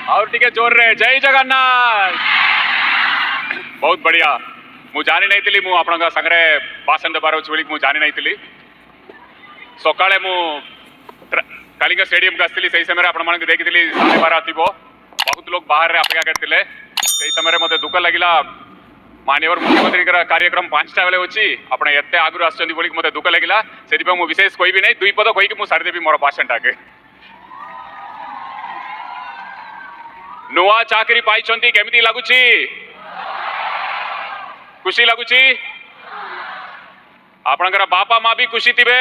और टिके जोर रे जय जगन्नाथ। बहुत बढ़िया। मु जानी नहीं थिली मु आपनका संगरे भाषण देबार अछि बोली मु जानी नहीं थिली। सकाळे मु कालिंग स्टेडियम का आसली सही समय आपण मानक देखिथिली 12:30 थिबो। बहुत लोग बाहर रे अपेक्षा करथिले। सही समय रे मते दुख लागिला माननीय मुख्यमंत्री कार्यक्रम 5टा बेले अछि आपण एते आगु आछन बोली मते दुख लागिला। सेदिपा मु विशेष कोई भी नहीं दुई पद कहि कि मु सारी देबी मोर भाषण टाके। नुआ चाकरी पाइछंती केमिति लागुची? खुशी लागुची? आपणकर बापा माँ भी खुशी थिबे।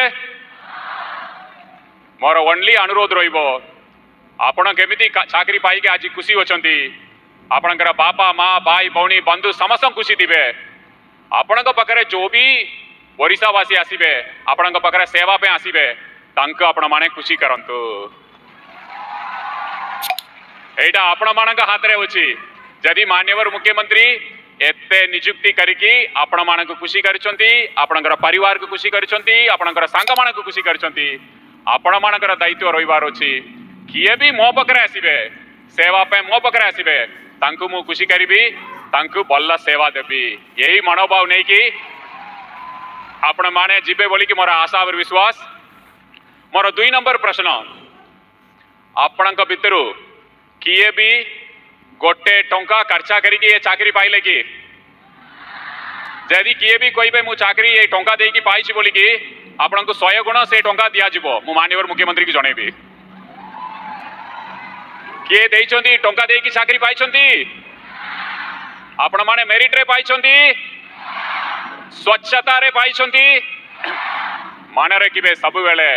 मोर ओनली अनुरोध रहिबो आपण केमिति चाकरी पाई के आज खुशी होचंती। आपणकर बापा माँ भाई भौणी बंधु समस्त खुशी थिबे। आपणक पाखरे जो भी ओडिशावासी आसीबे आपणक पाखरे सेवा पे आसीबे तांक आपण माने खुशी करंतु। एटा आपण मानक हाथ रे होची। जदि मान्यवर मुख्यमंत्री एते नियुक्ति करिकी आपण मानक खुशी करिसंती, आपणकर परिवार को खुशी करिसंती, आपणकर सांग मानक खुशी करिसंती। आपण मानकर दायित्व रहिबार अछि किए भी मो पकरे आसीबे सेवा पे मो पकरे आसीबे तांकु मु खुशी करिबी, तांकु बल्ला सेवा देबी। यही मनोभाव नै कि आपण माने जिबे बोली कि मोर आशा और विश्वास। मोर 2 नंबर प्रश्न आपणक भितरु किए भी गोटे टंका खर्चा करिकी ये चाकरी पाइले कि? जदि किए भी कोई मु चाकरी ये टंका देकी पाइछि बोली कि आपनको 100 गुण से टंका दिया जिवो मु माननीय मुख्यमंत्री की जणेबी। किए देइछंती टंका देकी चाकरी पाइछंती? आपण माने मेरिट रे पाइछंती, स्वच्छता रे पाइछंती। माने रखिबे सब बेले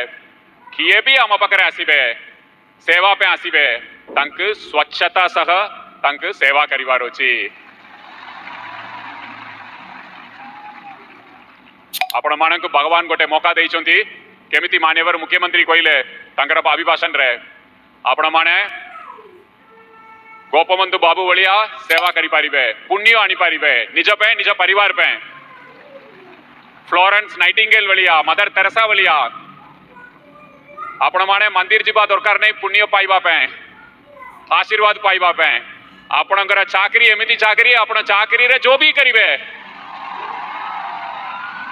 किए भी आम पाखरे आसीबे सेवा पे आसीबे तांक स्वच्छता सह तांक सेवा करिवार अछि। आपण मानक भगवान गोटे मौका देइछंती केमिति मान्यवर मुख्यमंत्री कहिले तांकर अभिभाषण रे आपण माने गोपबंधु बाबू भलिया सेवा करि पारिबे, पुण्य आनी पारिबे निज पे निज परिवार पे। फ्लोरेंस नाइटिंगेल भलिया, मदर तेरेसा भलिया आपण माने मंदिर जीवा दरकार नहीं पुण्य पाइबा पे, आशीर्वाद पाइबा पे। आपणकर चाकरी एमिति चाकरी आपण चाकरी रे जो भी करिवे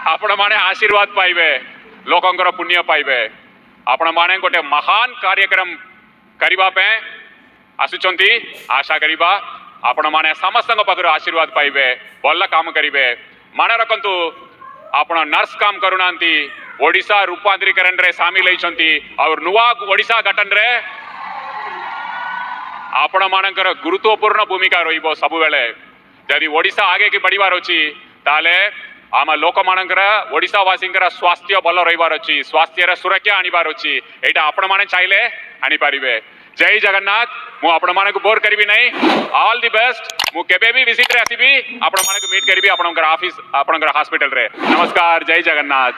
आपण माने आशीर्वाद पाइबे, लोकंकर पुण्य पाइबे। आपण माने गोटे महान कार्यक्रम करिबा पे आसुचंती। आशा करिबा आपण माने समस्त पाखर आशीर्वाद पाइबे, भल काम करिवे। माने रखंतु आपण नर्स काम करूनांती ओडिशा रूपांतरीकरण रे शामिल होइछंती और नुआ ओडिशा गठन रे आपण मानकर गुरुत्वपूर्ण भूमिका रहिबो सब बेले। जदि ओडिशा आगे की बढ़िबार अछि ताले आम लोक मानकर ओडिशा वासींकर स्वास्थ्य भल रहिबार अछि, स्वास्थ्य रे सुरक्षा आनिबार अछि। एटा आपण माने चाहिले आनी पारिबे। जय जगन्नाथ। मु आपण माने को बोर करिबी नहीं। All the best. मु केबे भी विजिट रे आसीबी आपण माने को मीट करिबी आपणकर ऑफिस आपणकर हॉस्पिटल रे। नमस्कार। जय जगन्नाथ।